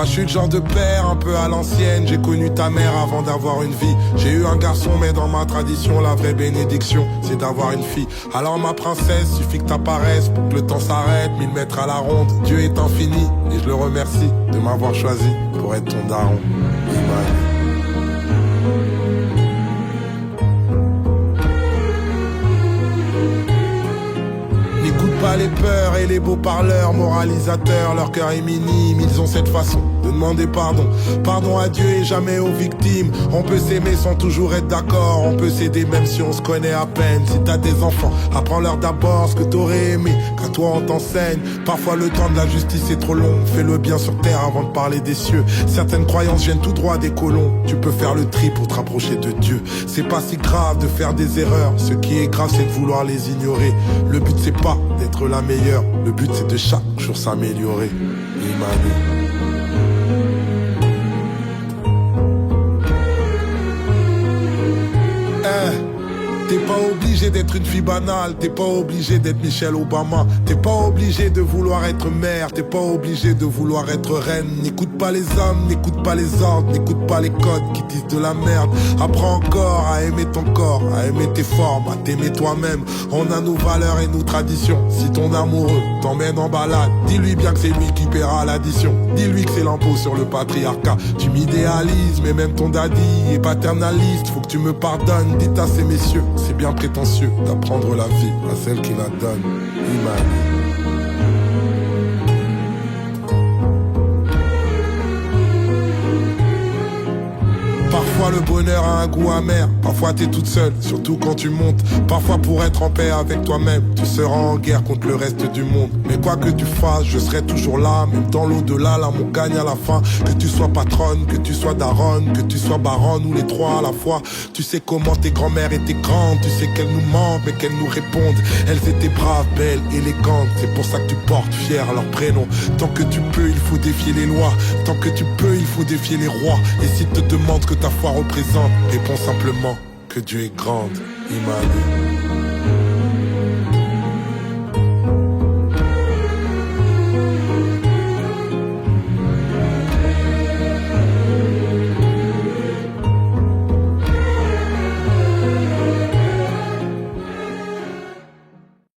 Moi je suis le genre de père un peu à l'ancienne. J'ai connu ta mère avant d'avoir une vie. J'ai eu un garçon mais dans ma tradition la vraie bénédiction c'est d'avoir une fille. Alors ma princesse, suffit que t'apparaisses pour que le temps s'arrête. 1000 mètres à la ronde, Dieu est infini. Et je le remercie de m'avoir choisi pour être ton daron. N'écoute pas les peurs et les beaux parleurs moralisateurs, leur cœur est minime, ils ont cette façon de demander pardon. Pardon à Dieu et jamais aux victimes. On peut s'aimer sans toujours être d'accord, on peut s'aider même si on se connaît à peine. Si t'as des enfants, apprends-leur d'abord ce que t'aurais aimé, qu'à toi on t'enseigne. Parfois le temps de la justice est trop long, fais le bien sur terre avant de parler des cieux. Certaines croyances viennent tout droit des colons, tu peux faire le tri pour te rapprocher de Dieu. C'est pas si grave de faire des erreurs, ce qui est grave c'est de vouloir les ignorer. Le but c'est pas d'être la meilleure, le but c'est de chaque jour s'améliorer. Imani. T'es pas obligé d'être une fille banale, t'es pas obligé d'être Michelle Obama, t'es pas obligé de vouloir être mère, t'es pas obligé de vouloir être reine. N'écoute pas les hommes, n'écoute pas les ordres, n'écoute pas les codes qui disent de la merde. Apprends encore à aimer ton corps, à aimer tes formes, à t'aimer toi-même. On a nos valeurs et nos traditions. Si ton amoureux t'emmène en balade, dis-lui bien que c'est lui qui paiera l'addition. Dis-lui que c'est l'impôt sur le patriarcat. Tu m'idéalises, mais même ton daddy est paternaliste. Faut que tu me pardonnes, dites à ces messieurs, c'est bien prétentieux d'apprendre la vie à celle qui la donne. Imani. Parfois le bonheur a un goût amer, parfois t'es toute seule, surtout quand tu montes. Parfois pour être en paix avec toi-même, tu seras en guerre contre le reste du monde. Mais quoi que tu fasses, je serai toujours là, même dans l'au-delà, l'amour gagne à la fin. Que tu sois patronne, que tu sois daronne, que tu sois baronne ou les trois à la fois. Tu sais comment tes grand-mères étaient grandes, tu sais qu'elles nous mentent mais qu'elles nous répondent. Elles étaient braves, belles, élégantes, c'est pour ça que tu portes fier leur prénom. Tant que tu peux, il faut défier les lois, tant que tu peux, il faut défier les rois. Et s'ils te demandent que ta foi représente, réponds simplement que Dieu est grande. Imani.